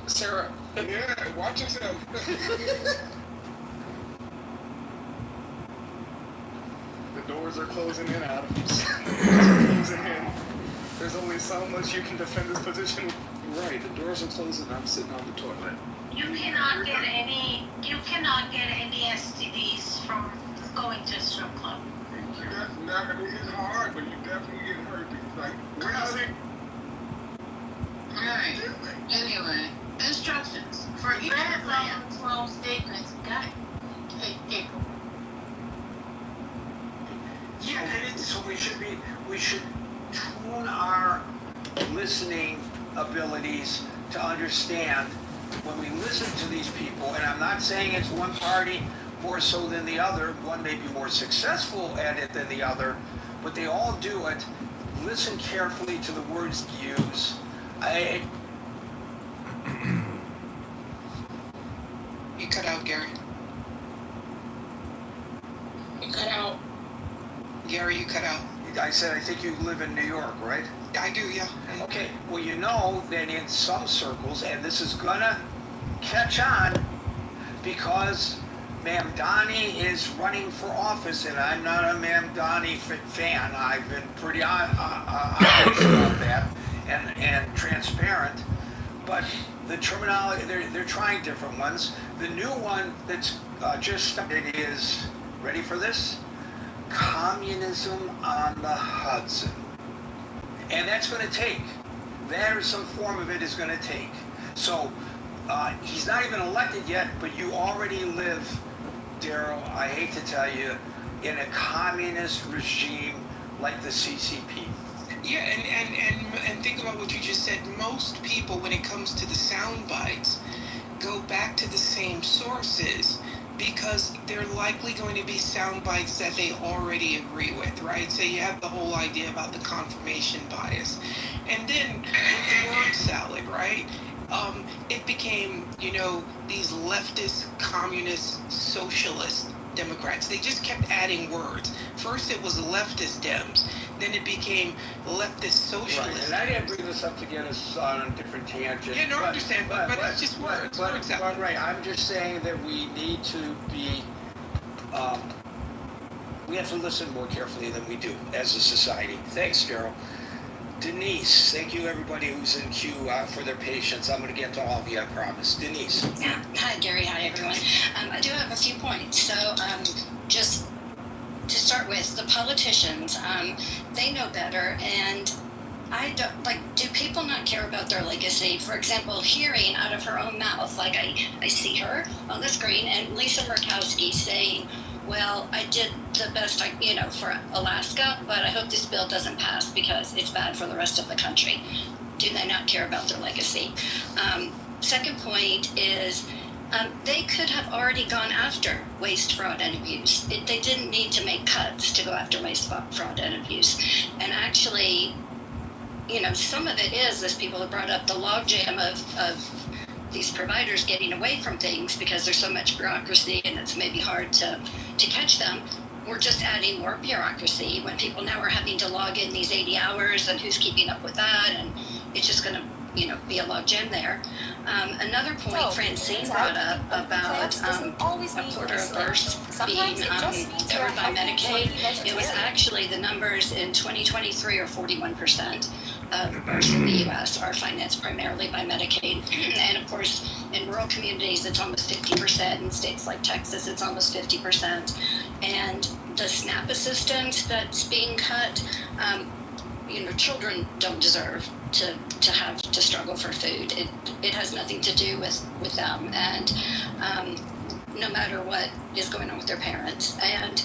Sarah. Yeah, watch yourself. The doors are closing in, Adams. Closing in. There's only so much you can defend this position. Right, the doors are closing. I'm sitting on the toilet. You cannot get any STDs from going to a strip club. I mean, it's hard, but you definitely get hurt. Like, where Alright. Anyway, instructions. For each of the following statements, got it. Hey, Yeah, and so we should tune our listening abilities to understand when we listen to these people, and I'm not saying it's one party more so than the other, one may be more successful at it than the other, but they all do it. Listen carefully to the words they use. You cut out, Gary. You cut out. Gary, you cut out. I said I think you live in New York, right? I do, yeah. Okay, well, you know that in some circles, and this is gonna catch on because Ma'am Donnie is running for office, and I'm not a Ma'am Donnie fan. I've been pretty honest about that and transparent. But the terminology, they're trying different ones. The new one that's just started is, ready for this? Communism on the Hudson. And that's going to take. That or some form of it is going to take. So he's not even elected yet, but you already live, Darryl, I hate to tell you, in a communist regime like the CCP. Yeah, and think about what you just said. Most people, when it comes to the sound bites, go back to the same sources because they're likely going to be sound bites that they already agree with, right? So you have the whole idea about the confirmation bias. And then with the word salad, right? It became, these leftist, communist, socialist Democrats. They just kept adding words. First it was leftist Dems, then it became leftist socialists. Right, and I didn't bring this up to get us on a different tangent. Yeah, no, I understand, but it's just words. But right, I'm just saying that we need to be, we have to listen more carefully than we do as a society. Thanks, Darryl. Denise, thank you everybody who's in queue for their patience. I'm going to get to all of you, I promise. Denise. Yeah. Hi, Gary. Hi, everyone. I do have a few points. So just to start with, the politicians, they know better, and I don't, do people not care about their legacy? For example, hearing out of her own mouth, I see her on the screen, and Lisa Murkowski saying, well, I did the best for Alaska, but I hope this bill doesn't pass because it's bad for the rest of the country. Do they not care about their legacy? Second point is they could have already gone after waste, fraud, and abuse. They didn't need to make cuts to go after waste, fraud, and abuse. And actually, some of it is, as people have brought up, the logjam of these providers getting away from things because there's so much bureaucracy and it's maybe hard to catch them. We're just adding more bureaucracy when people now are having to log in these 80 hours and who's keeping up with that, and it's just going to be a logjam there. Another point Francine brought up about a quarter of births being covered by Medicaid. It was actually the numbers in 2023 are 41% of births in the U.S. are financed primarily by Medicaid. And of course, in rural communities, it's almost 50%. In states like Texas, it's almost 50%. And the SNAP assistance that's being cut, children don't deserve to have to struggle for food. It has nothing to do with them, and no matter what is going on with their parents. And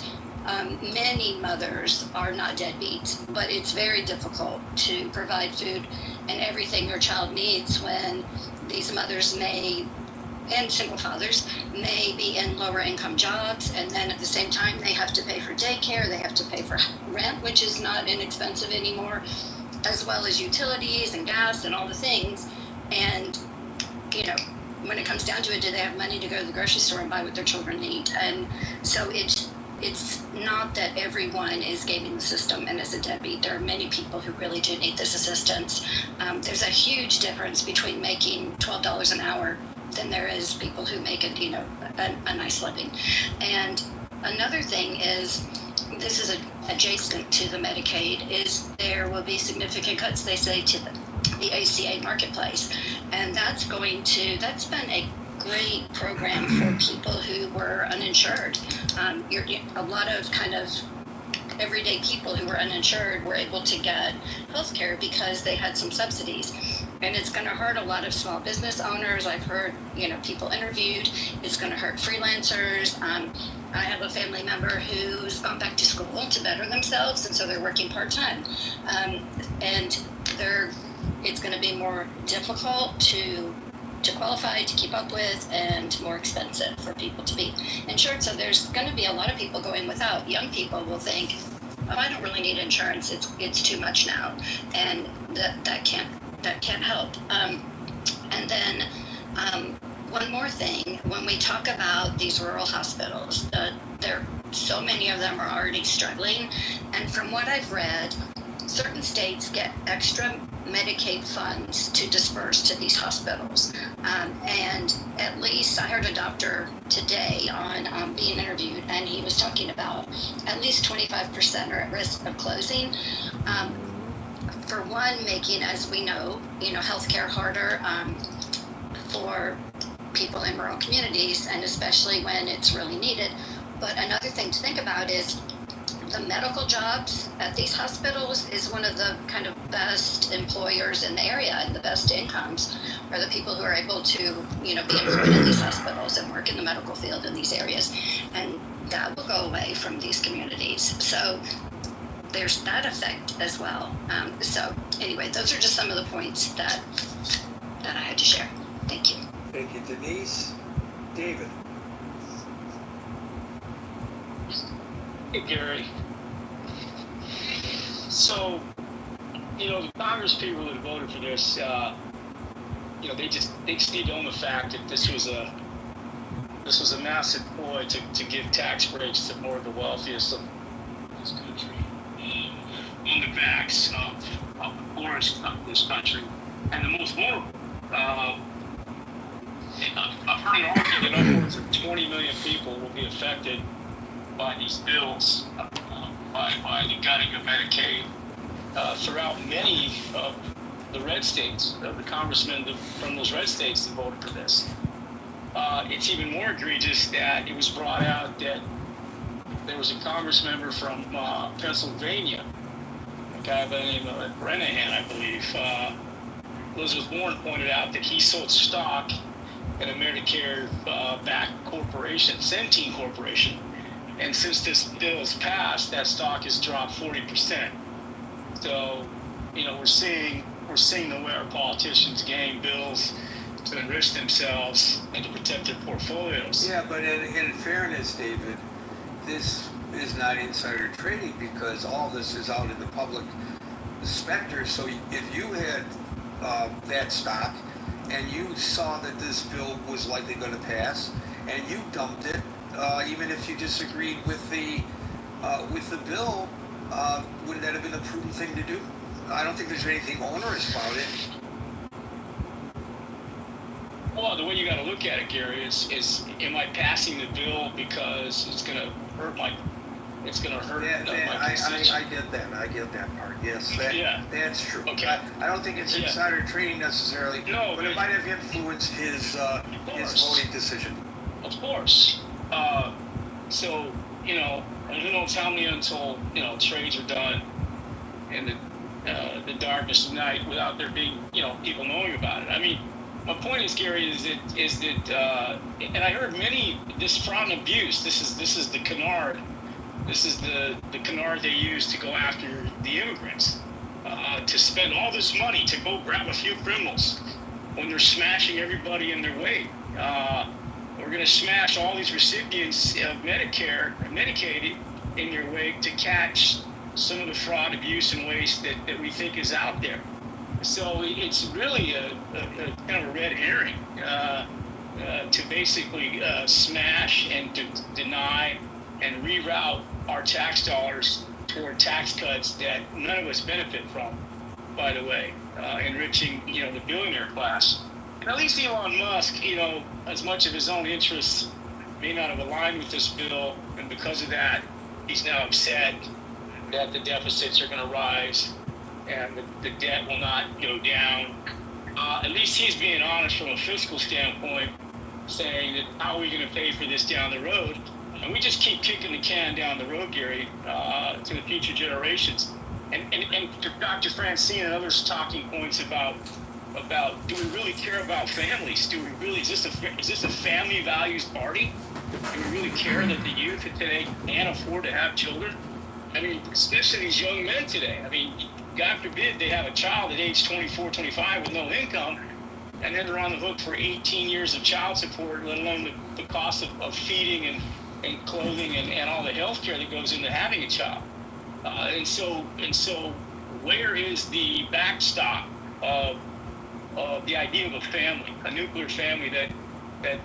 many mothers are not deadbeats, but it's very difficult to provide food and everything your child needs when these mothers and single fathers may be in lower income jobs, and then at the same time they have to pay for daycare, they have to pay for rent, which is not inexpensive anymore, as well as utilities and gas and all the things. And when it comes down to it, do they have money to go to the grocery store and buy what their children need? And so it's not that everyone is gaming the system and is a deadbeat. There are many people who really do need this assistance. There's a huge difference between making $12 an hour than there is people who make it, a nice living. And another thing is, this is adjacent to the Medicaid, is there will be significant cuts, they say, to the ACA marketplace. And that's been a great program for people who were uninsured. A lot of kind of everyday people who were uninsured were able to get health care because they had some subsidies. And it's going to hurt a lot of small business owners. I've heard, people interviewed. It's going to hurt freelancers. I have a family member who's gone back to school to better themselves, and so they're working part-time. And it's going to be more difficult to qualify, to keep up with, and more expensive for people to be insured. So there's going to be a lot of people going without. Young people will think, oh, I don't really need insurance. It's too much now, and that can't help. And then one more thing, when we talk about these rural hospitals, so many of them are already struggling, and from what I've read, certain states get extra Medicaid funds to disperse to these hospitals. And at least I heard a doctor today on being interviewed, and he was talking about at least 25% are at risk of closing. For one, making, as we know, healthcare harder for people in rural communities, and especially when it's really needed. But another thing to think about is the medical jobs at these hospitals is one of the kind of best employers in the area, and the best incomes are the people who are able to, be employed in these hospitals and work in the medical field in these areas. And that will go away from these communities. So there's that effect as well. So anyway, those are just some of the points that I had to share. Thank you. Thank you, Denise. David. Hey, Gary. So, the Congress people that voted for this, they just need to own the fact that this was a massive ploy to give tax breaks to more of the wealthiest of this country, on the backs of the poorest of this country and the most vulnerable. I've heard an argument that upwards of 20 million people will be affected by these bills, by the gutting of Medicaid throughout many of the red states, the congressmen from those red states that voted for this. It's even more egregious that it was brought out that there was a congress member from Pennsylvania, a guy by the name of Renahan, I believe. Elizabeth Warren pointed out that he sold stock in a Medicare-backed corporation, Centene Corporation. And since this bill has passed, that stock has dropped 40%. So, we're seeing the way our politicians game bills to enrich themselves and to protect their portfolios. Yeah, but in fairness, David, this is not insider trading because all this is out in the public specter. So if you had that stock and you saw that this bill was likely going to pass and you dumped it, even if you disagreed with the bill, wouldn't that have been a prudent thing to do? I don't think there's anything onerous about it. Well, the way you got to look at it, Gary, is am I passing the bill because it's going to hurt my constituents? I get that. I get that part. Yes, that's true. Okay. I don't think it's insider trading necessarily, no, but it might have influenced his voting decision. Of course. So, and who knows how many until, trades are done in the darkness of night without there being, people knowing about it. I mean, my point is, Gary, is that and I heard this fraud and abuse, this is the canard. This is the canard they use to go after the immigrants, to spend all this money to go grab a few criminals when they're smashing everybody in their way. We're going to smash all these recipients of Medicare or Medicaid in their wake to catch some of the fraud, abuse, and waste that we think is out there. So it's really a kind of a red herring to basically smash and to deny and reroute our tax dollars toward tax cuts that none of us benefit from, by the way, enriching, the billionaire class. And at least Elon Musk, as much of his own interests may not have aligned with this bill, and because of that, he's now upset that the deficits are going to rise and the debt will not go down. At least he's being honest from a fiscal standpoint, saying that how are we going to pay for this down the road? And we just keep kicking the can down the road, Gary, to the future generations. And to Dr. Francine and others talking points about do we really care about families? Do we really, is this a family values party? Do we really care that the youth of today can't afford to have children? I mean, especially these young men today. I mean, God forbid they have a child at age 24, 25 with no income, and then they're on the hook for 18 years of child support, let alone the cost of feeding and clothing and all the health care that goes into having a child. And so where is the backstop of the idea of a family, a nuclear family that they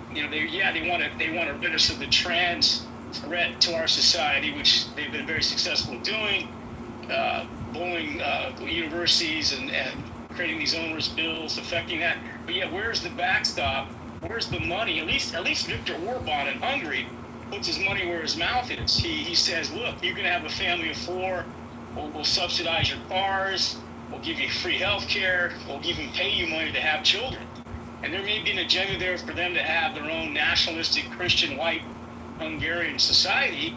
want to rid us of the trans threat to our society, which they've been very successful doing, bullying universities and creating these onerous bills affecting that. But yeah, where's the backstop? Where's the money? At least Viktor Orban in Hungary puts his money where his mouth is. He says, look, you're going to have a family of 4. We'll subsidize your cars. We'll give you free health care. We'll even pay you money to have children. And there may be an agenda there for them to have their own nationalistic Christian white Hungarian society,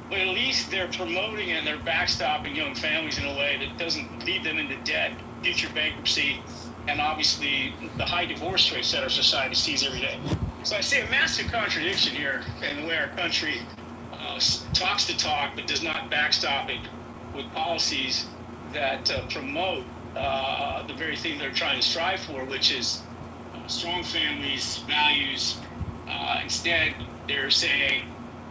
but at least they're promoting and they're backstopping young families in a way that doesn't lead them into debt, future bankruptcy, and obviously the high divorce rates that our society sees every day. So I see a massive contradiction here in the way our country talks the talk but does not backstop it with policies that promote the very thing they're trying to strive for, which is strong families, values. Instead, they're saying,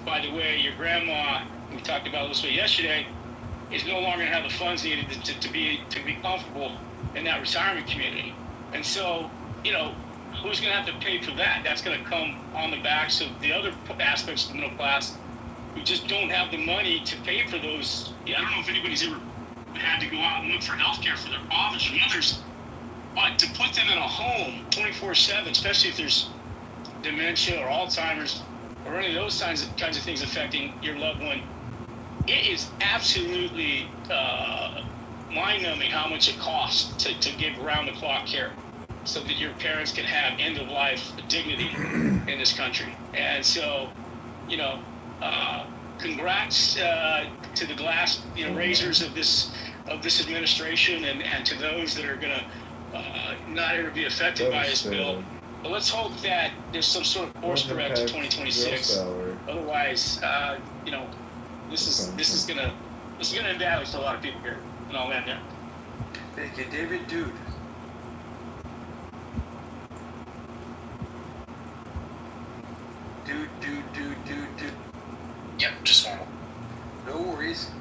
by the way, your grandma, we talked about this yesterday, is no longer going to have the funds needed to be comfortable in that retirement community. And so, who's going to have to pay for that? That's going to come on the backs of the other aspects of the middle class who just don't have the money to pay for those. I don't know if anybody's ever had to go out and look for health care for their fathers or mothers, but to put them in a home 24/7, especially if there's dementia or Alzheimer's or any of those kinds of things affecting your loved one, it is absolutely mind-numbing how much it costs to give round-the-clock care so that your parents can have end-of-life dignity in this country. And so, congrats to the glass raisers of this administration and to those that are going to not ever be affected by this bill. But let's hope that there's some sort of course correct in 2026. Otherwise, this is gonna end badly for a lot of people here, and I'll end there. Thank you, David. Dude. Dude. Yep, just one. No worries.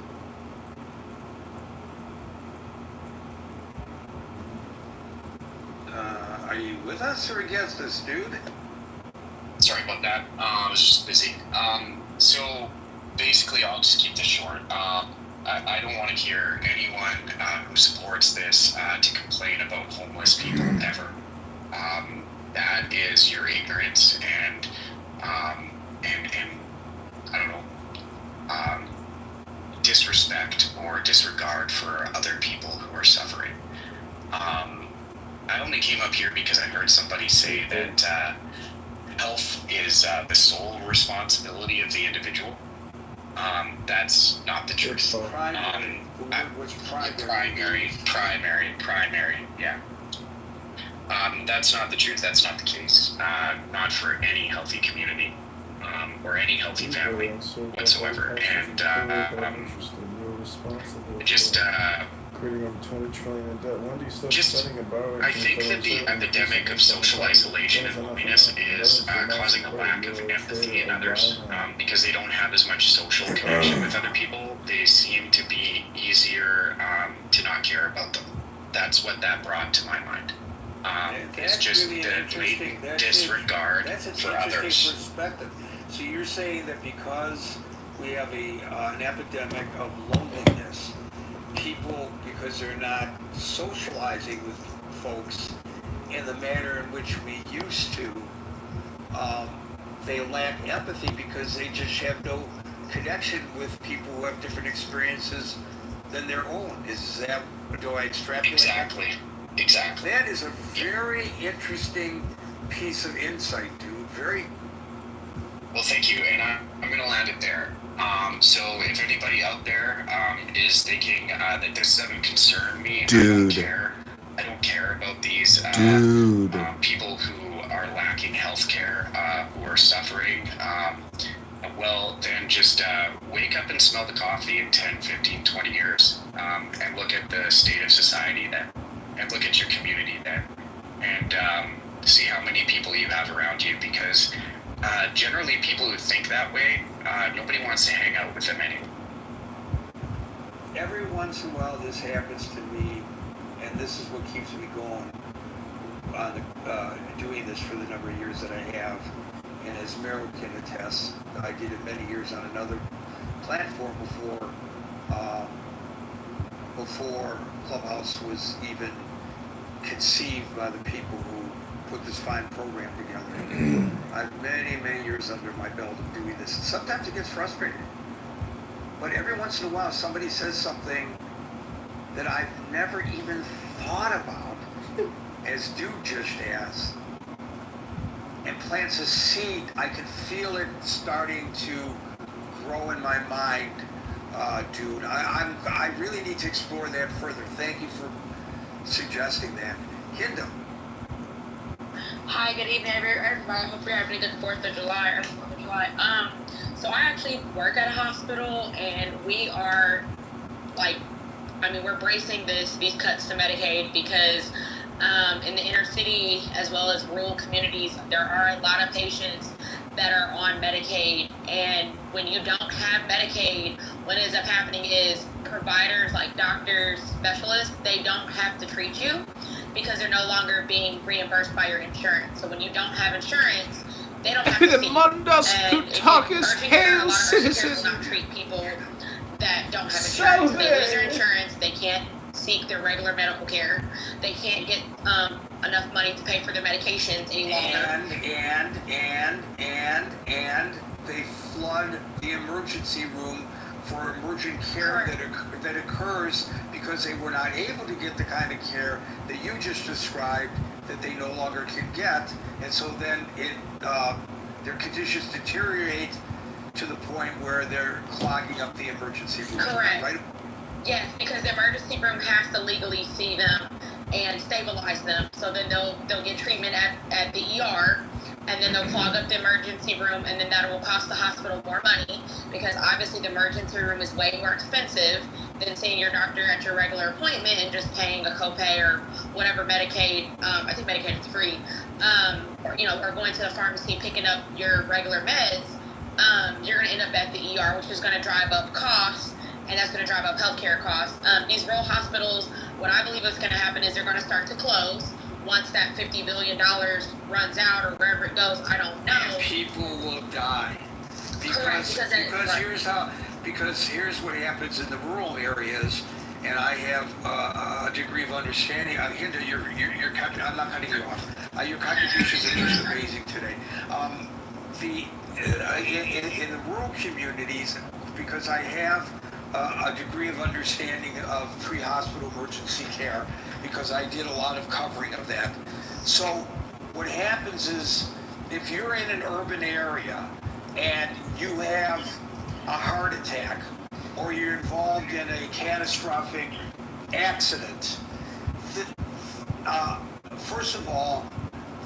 Are you with us or against us, dude? Sorry about that. I was just busy. So basically, I'll just keep this short. I don't want to hear anyone who supports this to complain about homeless people ever. That is your ignorance and I don't know, disrespect or disregard for other people who are suffering. I only came up here because I heard somebody say that health is the sole responsibility of the individual. That's not the truth. Primary, yeah. That's not the truth. That's not the case. Not for any healthy community or any healthy family whatsoever. And just creating over 20 trillion in debt. When do you start just, setting a bar? I think that the epidemic of social isolation and loneliness is causing a lack of empathy in others because they don't have as much social connection with other people. They seem to be easier to not care about them. That's what that brought to my mind. It's just really the blatant disregard that's an for interesting others. perspective. So you're saying that because we have an epidemic of loneliness. People, because they're not socializing with folks in the manner in which we used to, they lack empathy because they just have no connection with people who have different experiences than their own. Is that, do I extrapolate? Exactly. That is a very interesting piece of insight, dude. Very. Well, thank you, and I'm going to land it there. So if anybody out there is thinking that this doesn't concern me, Dude. I don't care about these people who are lacking health care, who are suffering, well, then just wake up and smell the coffee in 10, 15, 20 years, and look at the state of society then, and look at your community then, and see how many people you have around you, because generally people who think that way, nobody wants to hang out with them anymore. Every once in a while this happens to me, and this is what keeps me going on doing this for the number of years that I have. And as Meryl can attest, I did it many years on another platform before Clubhouse was even conceived by the people who put this fine program together. I have many, many years under my belt of doing this. And sometimes it gets frustrating. But every once in a while somebody says something that I've never even thought about, as Dude just asked, and plants a seed. I can feel it starting to grow in my mind, Dude. I really need to explore that further. Thank you for suggesting that. Hinda. Hi, good evening, everybody. Hope you're having a good 4th of July or 4th of July. So I actually work at a hospital, and we are we're bracing these cuts to Medicaid because in the inner city as well as rural communities, there are a lot of patients that are on Medicaid, and when you don't have Medicaid, what ends up happening is providers like doctors, specialists, they don't have to treat you because they're no longer being reimbursed by your insurance. So when you don't have insurance, they don't have to see you. And Plutarchus, hail citizen! Will not treat people that don't have insurance. They lose their insurance, they can't seek their regular medical care, they can't get enough money to pay for their medications any longer. And they flood the emergency room for emergent care that occurs because they were not able to get the kind of care that you just described that they no longer can get, and so then their conditions deteriorate to the point where they're clogging up the emergency room. Correct. Right? Yes, because the emergency room has to legally see them and stabilize them, so then they'll get treatment at the ER, and then they'll clog up the emergency room, and then that will cost the hospital more money because obviously the emergency room is way more expensive than seeing your doctor at your regular appointment and just paying a copay or whatever Medicaid. I think Medicaid is free, or going to the pharmacy picking up your regular meds. You're going to end up at the ER, which is going to drive up costs, and that's going to drive up healthcare costs. These rural hospitals, what I believe is going to happen is they're going to start to close once that $50 billion runs out or wherever it goes. I don't know. And people will die. Because here's what happens in the rural areas, and I have a degree of understanding. Hinda, I'm not cutting you off. Your contributions are just amazing today. In the rural communities, because I have a degree of understanding of pre-hospital emergency care, because I did a lot of covering of that. So what happens is, if you're in an urban area and you have a heart attack or you're involved in a catastrophic accident, first of all,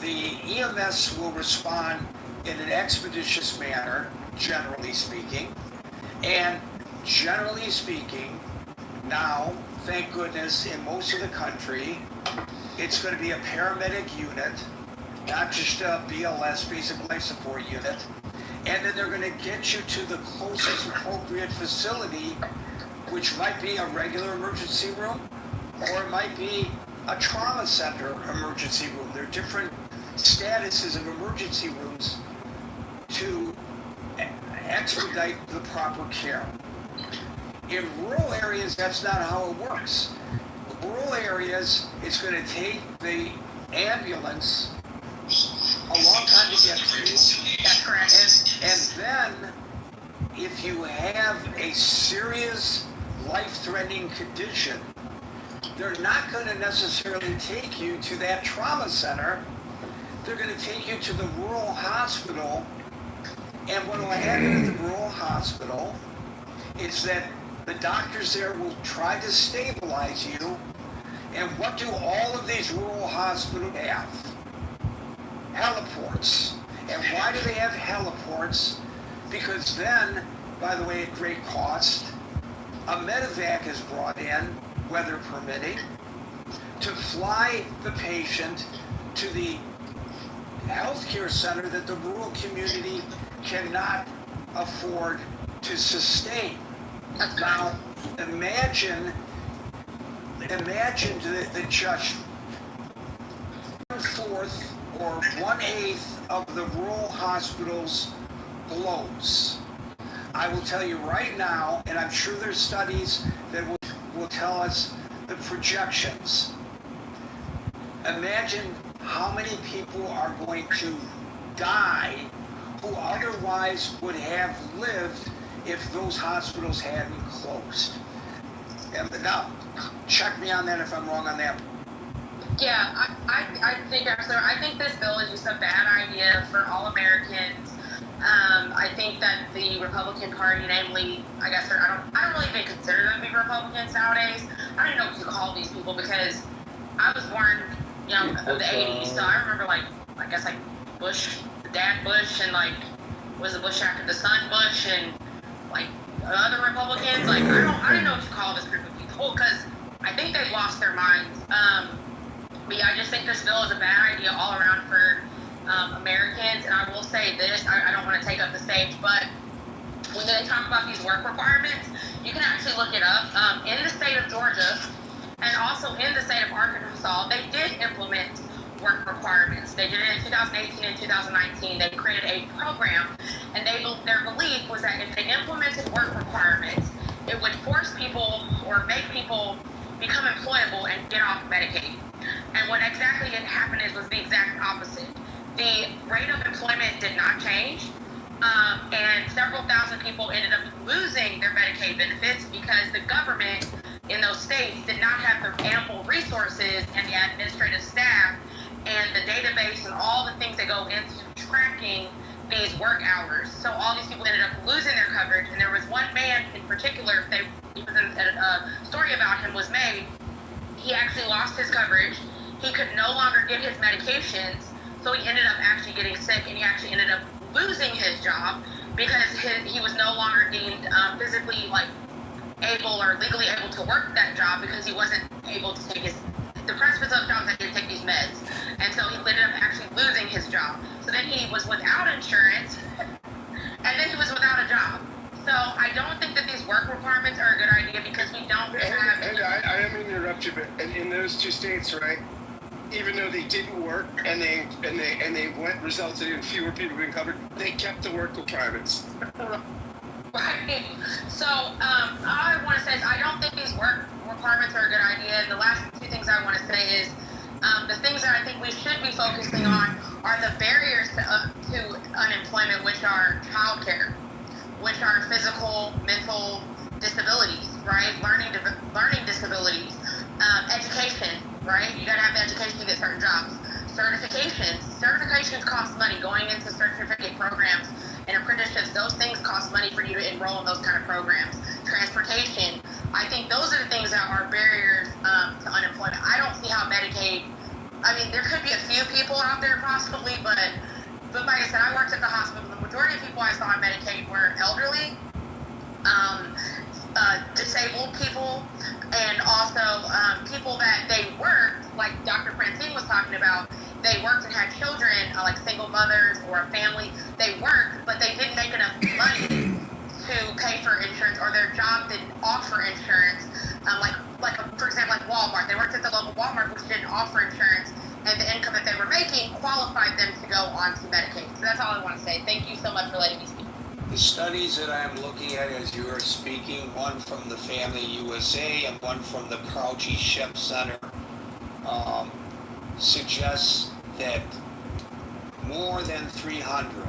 the EMS will respond in an expeditious manner, generally speaking. And generally speaking, now, thank goodness, in most of the country, it's going to be a paramedic unit, not just a BLS, basic life support unit. And then they're going to get you to the closest appropriate facility, which might be a regular emergency room, or it might be a trauma center emergency room. There are different statuses of emergency rooms expedite the proper care. In rural areas, that's not how it works. In rural areas, it's going to take the ambulance a long time to get to you. That's correct. And then, if you have a serious life-threatening condition, they're not going to necessarily take you to that trauma center. They're going to take you to the rural hospital. And what will happen at the rural hospital is that the doctors there will try to stabilize you. And what do all of these rural hospitals have? Heliports. And why do they have heliports? Because then, by the way, at great cost, a medevac is brought in, weather permitting, to fly the patient to the healthcare center that the rural community cannot afford to sustain. Now, imagine the just 1/4 or 1/8 of the rural hospitals blows. I will tell you right now, and I'm sure there's studies that will tell us the projections. Imagine how many people are going to die who otherwise would have lived if those hospitals hadn't closed. And now, check me on that if I'm wrong on that. Yeah, I think this bill is just a bad idea for all Americans. I think that the Republican Party, namely, I guess I don't really even consider them to be Republicans nowadays. I don't even know what to call these people because I was born, of the '80s, so I remember Bush, the dad Bush, and was the Bush after the son Bush, and other Republicans. I don't know what to call this group of people because I think they've lost their minds. But yeah, I just think this bill is a bad idea all around for Americans. And I will say this, I don't want to take up the stage, but when they talk about these work requirements, you can actually look it up. In the state of Georgia and also in the state of Arkansas, they did implement work requirements. They did it in 2018 and 2019. They created a program, and their belief was that if they implemented work requirements, it would force people or make people become employable and get off Medicaid. And what exactly had happened was the exact opposite. The rate of employment did not change, and several thousand people ended up losing their Medicaid benefits because the government in those states did not have the ample resources and the administrative staff and the database and all the things that go into tracking these work hours. So all these people ended up losing their coverage, and there was one man in particular, a story about him was made. He actually lost his coverage. He could no longer get his medications, so he ended up actually getting sick, and he actually ended up losing his job because he was no longer deemed physically able or legally able to work that job because he wasn't able to take the purpose of jobs that he had to take these meds. And so he ended up actually losing his job. So then he was without insurance, and then he was without a job. So I don't think that these work requirements are a good idea because we don't have... And I am going to interrupt you, but in those two states, right, even though they didn't work and they resulted in fewer people being covered, they kept the work requirements. Right. So all I want to say is I don't think these work requirements are a good idea. And the last two things I want to say is the things that I think we should be focusing on are the barriers to unemployment, which are childcare, which are physical, mental disabilities, right? Learning disabilities, education, right? You gotta have the education to get certain jobs. Certifications cost money. Going into certificate programs and apprenticeships, those things cost money for you to enroll in those kind of programs. Transportation, I think those are the things that are barriers to unemployment. I don't see how Medicaid, there could be a few people out there possibly, but like I said, I worked at the hospital. The majority of people I saw on Medicaid were elderly, disabled people, and also people that they worked, like Dr. Francine was talking about, they worked and had children, like single mothers or a family. They worked, but they didn't make enough money to pay for insurance, or their job didn't offer insurance. For example, like Walmart. They worked at the local Walmart, which didn't offer insurance, and the income that they were making qualified them to go on to Medicaid. So that's all I want to say. Thank you so much for letting me speak. The studies that I'm looking at as you are speaking, one from the Family USA and one from the Crouchy Shep Center, suggests that more than 300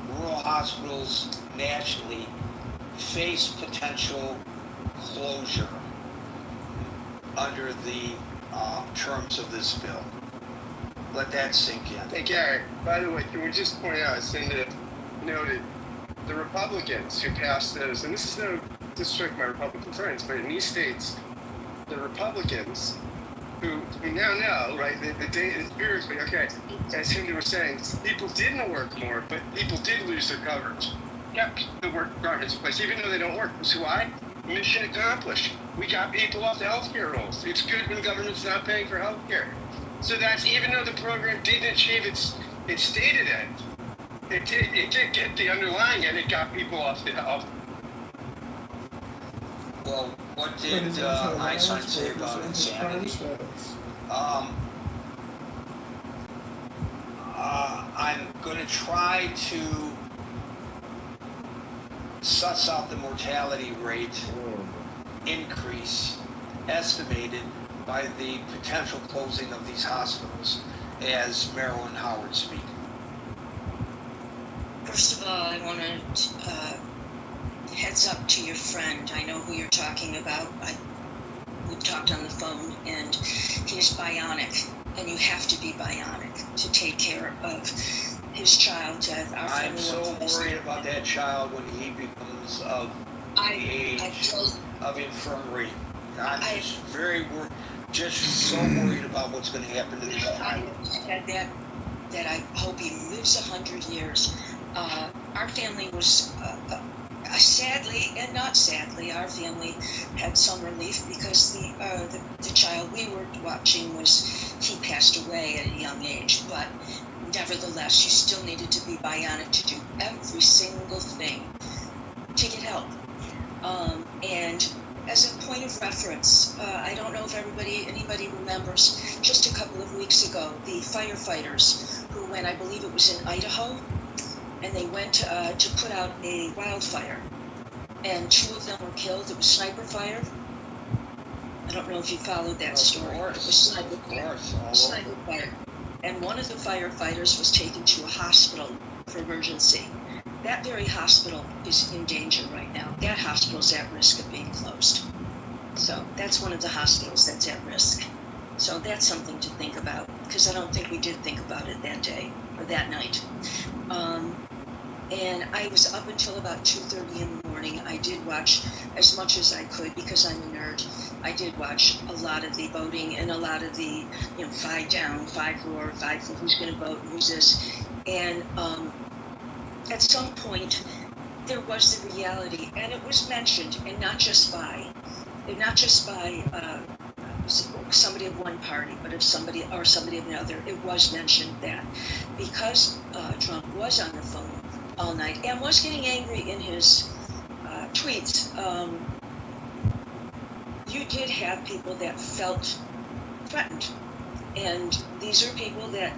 rural hospitals nationally face potential closure under the terms of this bill. Let that sink in. Hey Gary, by the way, can we just point out, Cindy noted, the Republicans who passed those, and this is no disrespect to my Republican friends, but in these states, the Republicans who now know, right, the data is seriously, okay, as Cindy was saying, people didn't work more, but people did lose their coverage. Yep, the work requirements in place, even though they don't work. So why? Mission accomplished. We got people off the healthcare rolls. It's good when government's not paying for healthcare. So that's, even though the program didn't achieve its stated end, it did get the underlying end. It got people off the health. Well, what did Einstein say about insanity? I'm going to try to suss out the mortality rate increase estimated by the potential closing of these hospitals as Marilyn Howard speaking. First of all, I want to heads up to your friend. I know who you're talking about. We talked on the phone, and he's bionic, and you have to be bionic to take care of his child. I'm so worried about that child when he becomes of the age of infirmary. I'm just very worried, just so worried about what's going to happen to this child. I said that I hope he lives 100 years. Our family was, sadly and not sadly, our family had some relief because the child we were watching he passed away at a young age. But nevertheless, you still needed to be bionic to do every single thing to get help. And as a point of reference, I don't know if anybody remembers, just a couple of weeks ago, the firefighters who went, I believe it was in Idaho, and they went to put out a wildfire, and 2 of them were killed. It was sniper fire. I don't know if you followed that story. It was sniper fire. Sniper fire. And one of the firefighters was taken to a hospital for emergency. That very hospital is in danger right now. That hospital is at risk of being closed. So that's one of the hospitals that's at risk. So that's something to think about, because I don't think we did think about it that day or that night. And I was up until about 2:30 in the morning. I did watch as much as I could because I'm a nerd. I did watch a lot of the voting and a lot of the, 5 down, 5 for, 5 for who's going to vote, who's this. And at some point, there was the reality, and it was mentioned, and not just by somebody of one party, but of somebody of another. It was mentioned that because Trump was on the phone all night and was getting angry in his tweets, you did have people that felt threatened. And these are people that,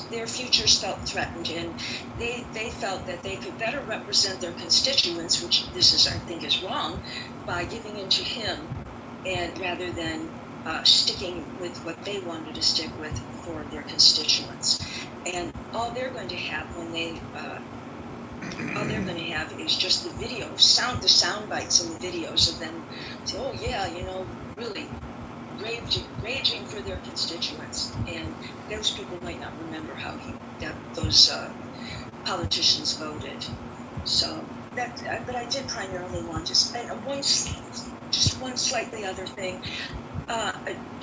their futures felt threatened, and they felt that they could better represent their constituents, which I think is wrong, by giving in to him, and rather than sticking with what they wanted to stick with for their constituents. And all they're going to have is just the video, the sound bites and the videos of them say, oh yeah, really raging for their constituents. And those people might not remember how those politicians voted. So but I did primarily want to say one slightly other thing.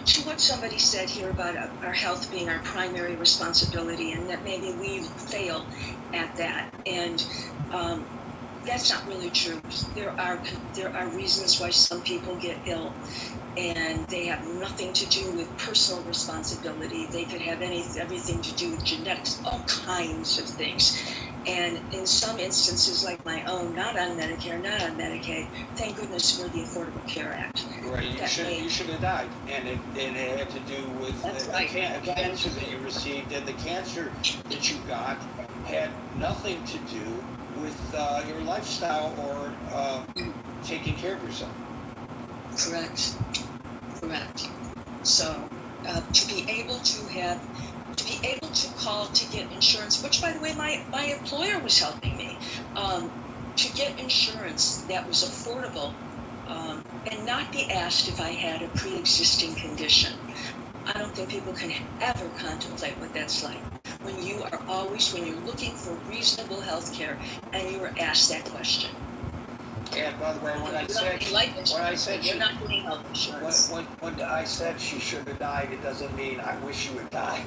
To what somebody said here about our health being our primary responsibility, and that maybe we fail at that, and that's not really true. There are reasons why some people get ill, and they have nothing to do with personal responsibility. They could have everything to do with genetics, all kinds of things. And in some instances, like my own, not on Medicare, not on Medicaid, thank goodness for the Affordable Care Act. Right, you should have died, and it had to do with a cancer that you received, and the cancer that you got had nothing to do with your lifestyle or taking care of yourself. Correct. So to be able to call to get insurance, which by the way, my employer was helping me to get insurance that was affordable, and not be asked if I had a pre-existing condition. I don't think people can ever contemplate what that's like when you're looking for reasonable health care and you are asked that question. And by the way, when I said you're not doing health insurance. When I said she should have died, it doesn't mean I wish she would die.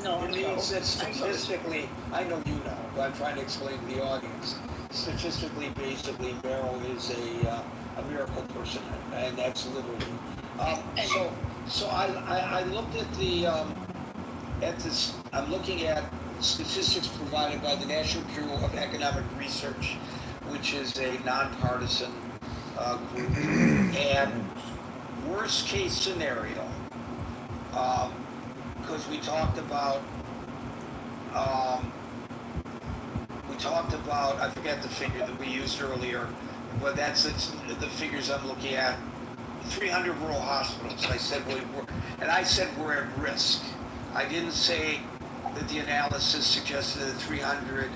No, it means that statistically, I know you know, but I'm trying to explain to the audience. Statistically, basically, Meryl is a miracle person, and that's literally. So I looked at this. I'm looking at statistics provided by the National Bureau of Economic Research, which is a nonpartisan group, and worst case scenario, because we talked about, I forget the figure that we used earlier, but it's the figures I'm looking at. 300 rural hospitals. I said we're at risk. I didn't say that the analysis suggested that 300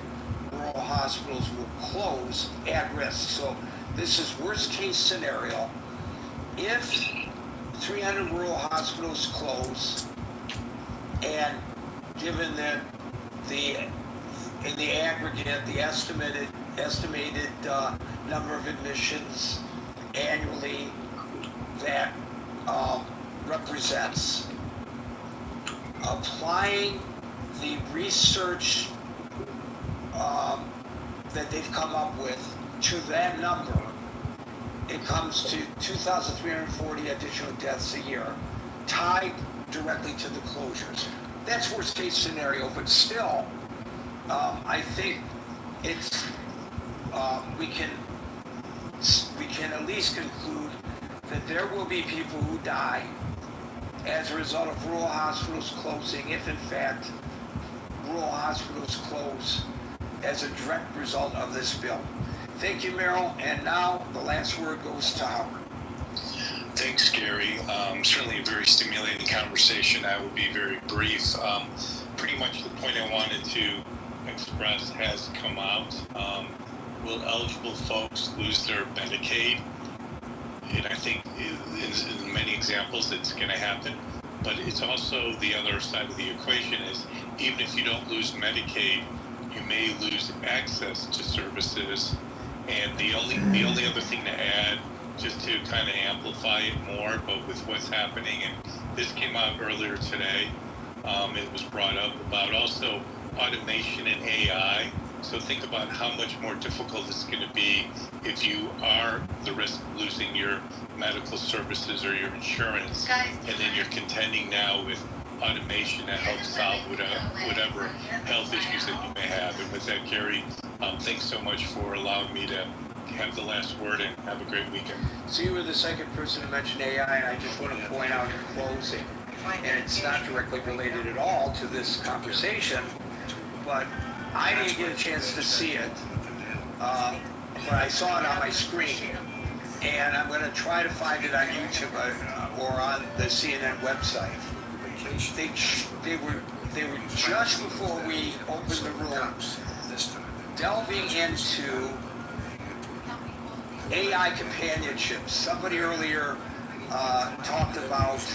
rural hospitals will close at risk. So this is worst case scenario. If 300 rural hospitals close, and given that in the aggregate, the estimated number of admissions annually that represents, applying the research that they've come up with to that number, it comes to 2,340 additional deaths a year, tied directly to the closures. That's worst case scenario, but still, I think it's we can at least conclude that there will be people who die as a result of rural hospitals closing, if in fact rural hospitals close as a direct result of this bill. Thank you, Meryl, and now the last word goes to Howard. Thanks, Gary. Certainly a very stimulating conversation. I will be very brief. Pretty much the point I wanted to express has come out. Will eligible folks lose their Medicaid? And I think in many examples it's going to happen. But it's also the other side of the equation is even if you don't lose Medicaid, you may lose access to services. And the only other thing to add, just to kind of amplify it more, but with what's happening, and this came out earlier today, it was brought up about also automation and AI. So think about how much more difficult it's going to be if you are the risk of losing your medical services or your insurance, and then you're contending now with automation to help solve whatever health issues that you may have. And with that, Gary, thanks so much for allowing me to have the last word, and have a great weekend. So you were the second person to mention AI, and I just want to point out in closing, and it's not directly related at all to this conversation, but I didn't get a chance to see it, but I saw it on my screen, and I'm going to try to find it on YouTube or on the CNN website. They were just before we opened the room delving into AI companionship. Somebody earlier talked about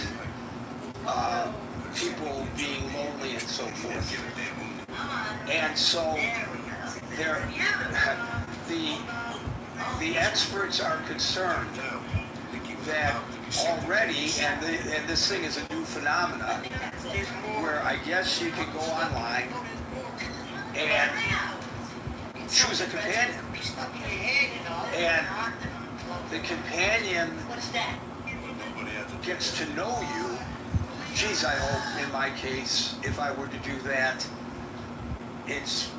people being lonely and so forth. And so the experts are concerned that already, and this thing is a new phenomenon, where I guess you can go online and choose a companion. And the companion gets to know you. Geez, I hope in my case, if I were to do that, it's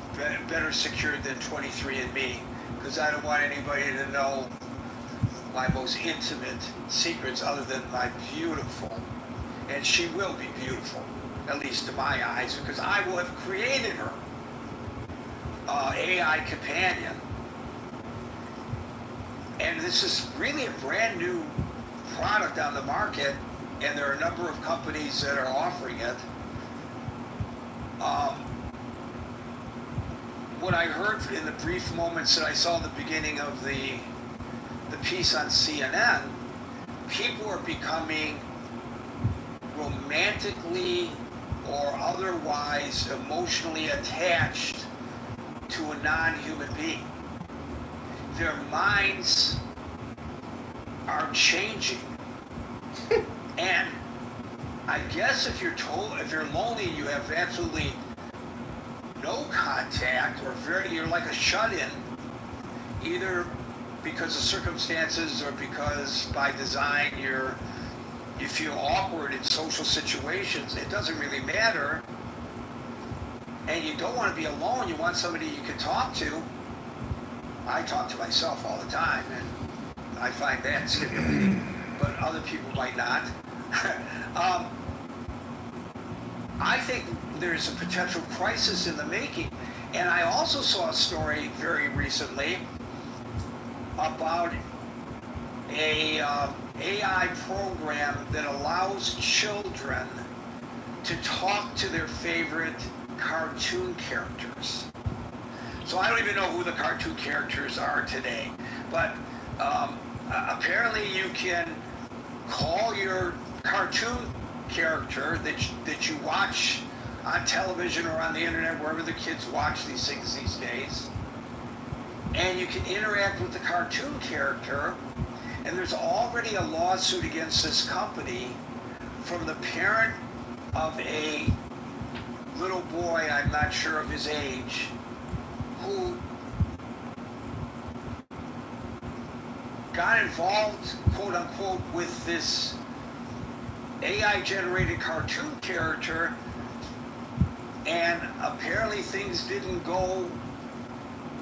better secured than 23andMe, because I don't want anybody to know my most intimate secrets other than my beautiful, and she will be beautiful, at least to my eyes, because I will have created her AI companion. And this is really a brand new product on the market, and there are a number of companies that are offering it. What I heard in the brief moments that I saw at the beginning of the piece on CNN, people are becoming romantically or otherwise emotionally attached to a non-human being. Their minds are changing. And I guess if you're lonely, you have absolutely no contact, or you're like a shut-in, either because of circumstances or because by design you feel awkward in social situations. It doesn't really matter. And you don't want to be alone. You want somebody you can talk to. I talk to myself all the time, and I find that stimulating, but other people might not. I think there's a potential crisis in the making. And I also saw a story very recently about a AI program that allows children to talk to their favorite cartoon characters. So I don't even know who the cartoon characters are today, but apparently you can call your cartoon character that you watch on television or on the internet, wherever the kids watch these things these days, and you can interact with the cartoon character. And there's already a lawsuit against this company from the parent of a little boy, I'm not sure of his age, who got involved, quote unquote, with this AI generated cartoon character, and apparently things didn't go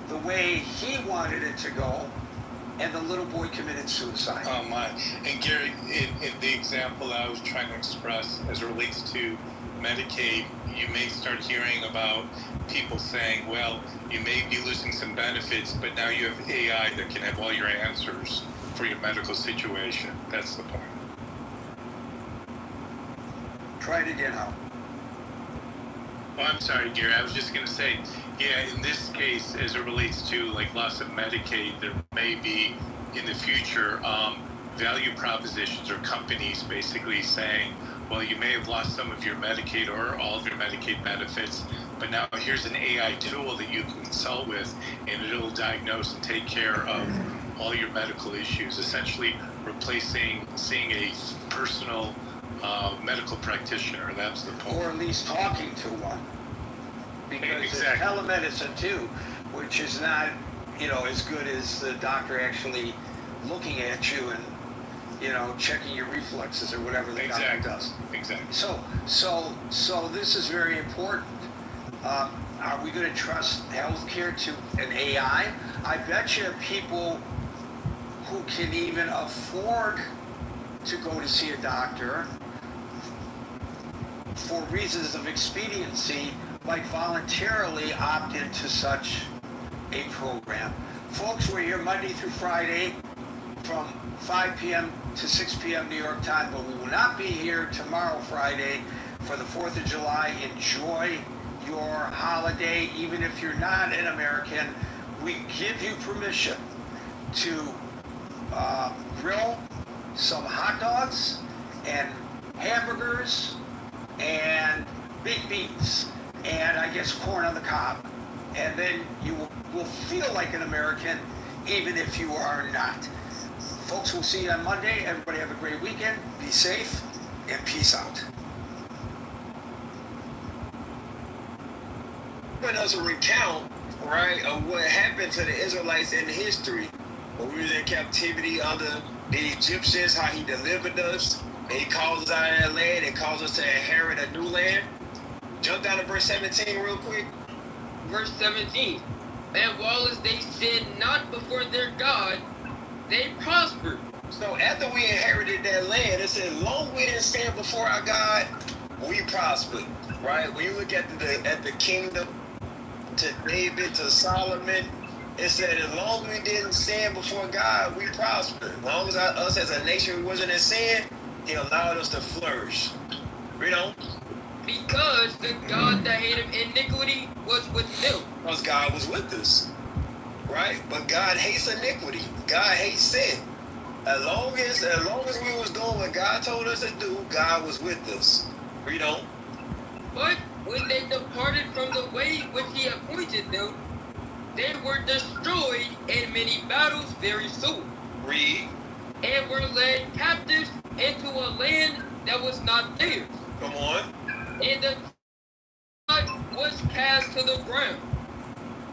the way he wanted it to go, and the little boy committed suicide. Oh my. And Gary, in the example I was trying to express as it relates to Medicaid, you may start hearing about people saying, well, you may be losing some benefits, but now you have AI that can have all your answers for your medical situation. That's the point. Try it again, Hal. Oh, I'm sorry, Gary. I was just going to say, yeah, in this case, as it relates to like loss of Medicaid, there may be in the future value propositions or companies basically saying, well, you may have lost some of your Medicaid or all of your Medicaid benefits, but now here's an AI tool that you can consult with, and it'll diagnose and take care of all your medical issues, essentially replacing seeing a personal medical practitioner. That's the point. Or at least talking to one. Because Exactly. There's telemedicine too, which is not, as good as the doctor actually looking at you and, checking your reflexes or whatever the doctor does. Exactly. So this is very important. Are we going to trust healthcare to an AI? I bet you people who can even afford to go to see a doctor for reasons of expediency might voluntarily opt into such a program. Folks, we're here Monday through Friday from 5 p.m. to 6 p.m. New York time, but we will not be here tomorrow, Friday, for the 4th of July. Enjoy your holiday. Even if you're not an American, we give you permission to grill some hot dogs and hamburgers and baked beans and I guess corn on the cob. And then you will feel like an American even if you are not. Folks, we'll see you on Monday. Everybody have a great weekend. Be safe and peace out. Giving us a recount, right, of what happened to the Israelites in history when we were in captivity under the Egyptians, how he delivered us. He calls us out of that land and calls us to inherit a new land. Jump down to verse 17 real quick. Verse 17. And while as they sinned not before their God, they prospered. So after we inherited that land, it said, long we didn't sin before our God, we prospered. Right? When you look at the kingdom, to David, to Solomon, it said, as long as we didn't sin before God, we prospered. As long as us as a nation wasn't in sin, he allowed us to flourish. Read on. Because the God that hated iniquity was with them. Because God was with us. Right? But God hates iniquity. God hates sin. As long as we was doing what God told us to do, God was with us. Read on. But when they departed from the way which he appointed them, they were destroyed in many battles very soon. Read. And were led captives into a land that was not theirs. Come on. And the God was cast to the ground,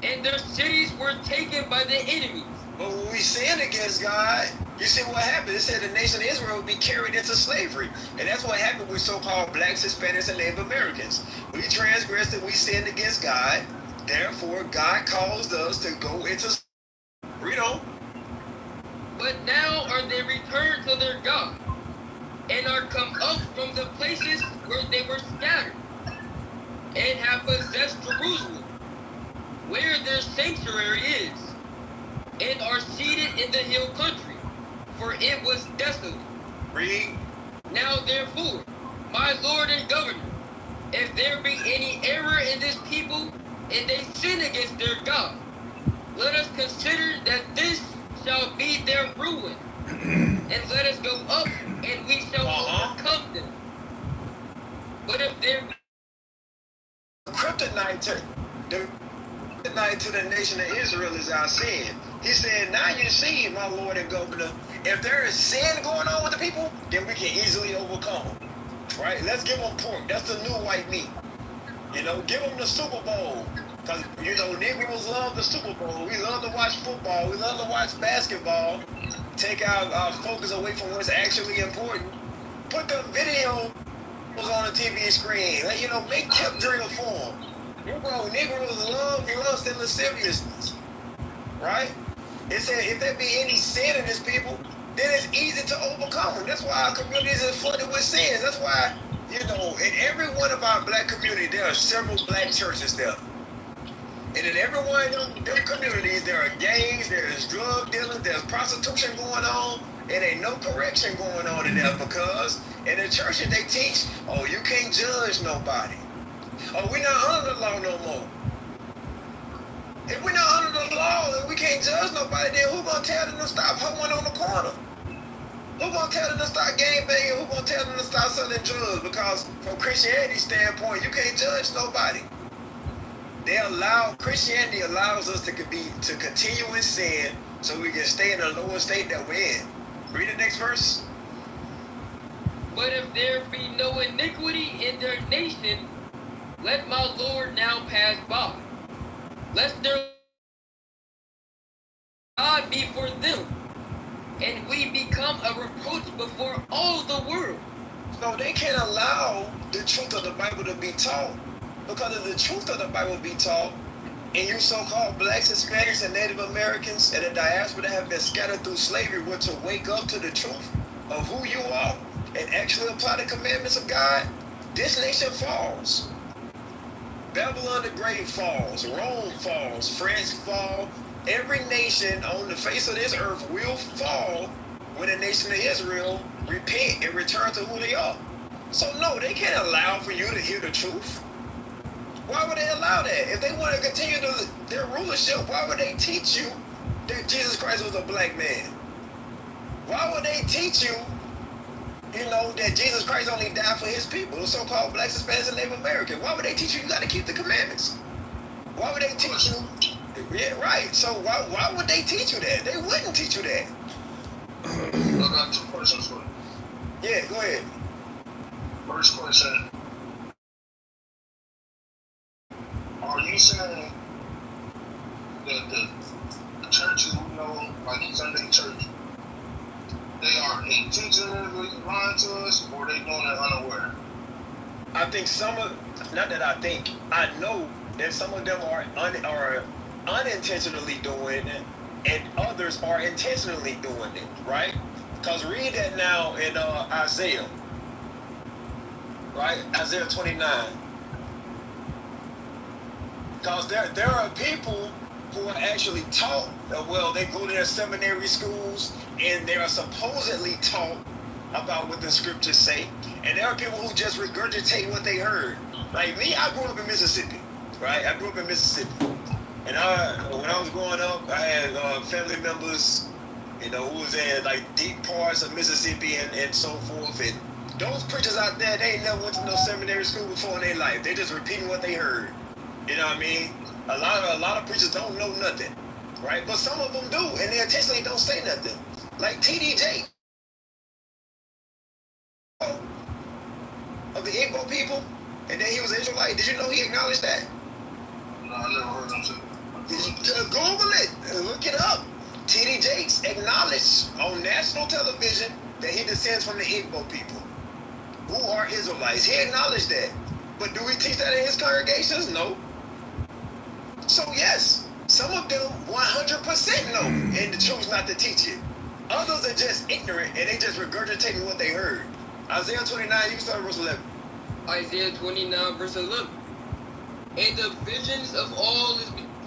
and their cities were taken by the enemies. But when we sinned against God, you see what happened? It said the nation of Israel would be carried into slavery. And that's what happened with so-called blacks, Hispanics, and Native Americans. We transgressed and we sinned against God. Therefore, God caused us to go into slavery. Read on. But now are they returned to their God, and are come up from the places where they were scattered, and have possessed Jerusalem, where their sanctuary is, and are seated in the hill country, for it was desolate. Read. Now therefore, my Lord and Governor, if there be any error in this people, and they sin against their God, let us consider that this shall be their ruin, and let us go up, and we shall overcome them. But if there be kryptonite to the nation of Israel is our sin. He said, now you see, my Lord and Governor, if there is sin going on with the people, then we can easily overcome them. Right? Let's give them pork. That's the new white meat. You know, give them the Super Bowl. Because, you know, Negroes love the Super Bowl. We love to watch football. We love to watch basketball. Take our focus away from what's actually important. Put the video on the TV screen. You know, make tip drill for them. Negroes love lust and lasciviousness. Right? It said if there be any sin in this people, then it's easy to overcome them. That's why our communities are flooded with sins. That's why, you know, in every one of our black communities, there are several black churches there. And in every one of them communities, there are gangs, there's drug dealing, there's prostitution going on, and ain't no correction going on in there because in the churches they teach, oh, you can't judge nobody. Oh, we're not under the law no more. If we're not under the law and we can't judge nobody, then who gonna tell them to stop hoeing on the corner? Who gonna tell them to stop gangbanging? Who gonna tell them to stop selling drugs? Because from Christianity's standpoint, you can't judge nobody. Christianity allows us to continue in sin so we can stay in the lower state that we're in. Read the next verse. But if there be no iniquity in their nation, let my Lord now pass by. Lest their God be for them, and we become a reproach before all the world. So they can't allow the truth of the Bible to be taught. Because if the truth of the Bible be taught, and you so-called blacks, Hispanics, and Native Americans, and the diaspora that have been scattered through slavery were to wake up to the truth of who you are and actually apply the commandments of God, this nation falls. Babylon the Great falls, Rome falls, France falls. Every nation on the face of this earth will fall when the nation of Israel repent and return to who they are. So no, they can't allow for you to hear the truth. Why would they allow that? If they want to continue their rulership, why would they teach you that Jesus Christ was a black man? Why would they teach you, you know, that Jesus Christ only died for his people, the so-called blacks, Hispanics, and Native Americans? Why would they teach you got to keep the commandments? Why would they teach you? Yeah, right. So why would they teach you that? They wouldn't teach you that. I got two questions for you. Yeah, go ahead. First question. Are you saying that the churches we know, like Sunday church, they are intentionally lying to us, or they doing it unaware? I think I know that some of them are unintentionally doing it, and others are intentionally doing it, right? Because read that now in Isaiah, right? Isaiah 29. Because there are people who are actually taught, well, they go to their seminary schools and they are supposedly taught about what the scriptures say. And there are people who just regurgitate what they heard. Like me, I grew up in Mississippi, right? I grew up in Mississippi. And when I was growing up, I had family members, you know, who was in like deep parts of Mississippi and so forth. And those preachers out there, they ain't never went to no seminary school before in their life. They just repeating what they heard. You know what I mean? A lot of preachers don't know nothing, right? But some of them do, and they intentionally don't say nothing. Like TDJ of the Igbo people, and then he was Israelite. Did you know he acknowledged that? No, I never heard him say that. Google it, look it up. T.D. Jakes acknowledged on national television that he descends from the Igbo people, who are Israelites. He acknowledged that. But do we teach that in his congregations? No. So yes, some of them 100% know and choose not to teach it. Others are just ignorant and they just regurgitating what they heard. Isaiah 29, you start verse 11. Isaiah 29 verse 11. And the visions of all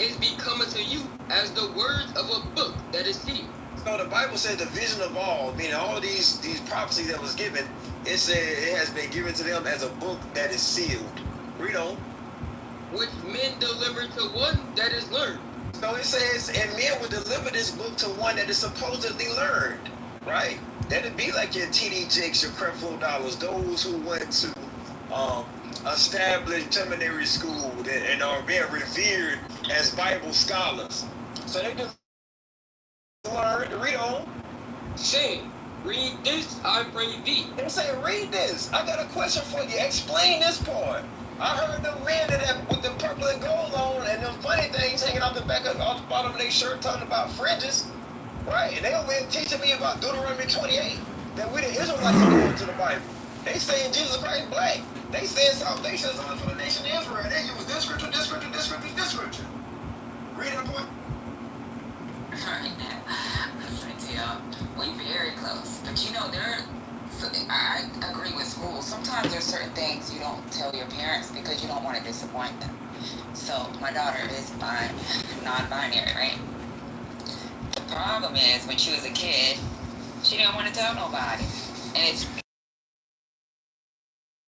is become unto you as the words of a book that is sealed. So the Bible says the vision of all, meaning all these prophecies that was given, it said it has been given to them as a book that is sealed. Read on. Which men deliver to one that is learned. So it says, and men will deliver this book to one that is supposedly learned, right? That'd be like your T.D. Jakes, your Creflo Dollars, those who went to established seminary school and are being revered as Bible scholars. So they just learn, read on. Saying, read this, I pray thee. They say, read this. I got a question for you. Explain this part. I heard them men with the purple and gold on and them funny things hanging off the bottom of their shirt talking about fringes. Right? And they over here teaching me about Deuteronomy 28. That we the Israelites according to the Bible. They saying Jesus Christ black. They saying salvation is only for the nation of Israel. They use this scripture, this scripture, this scripture, this scripture. Read it, boy. Alright, listen to y'all. We very close. But you know, I agree with school. Sometimes there's certain things you don't tell your parents because you don't want to disappoint them. So my daughter is non-binary, right? The problem is when she was a kid, she didn't want to tell nobody. And it's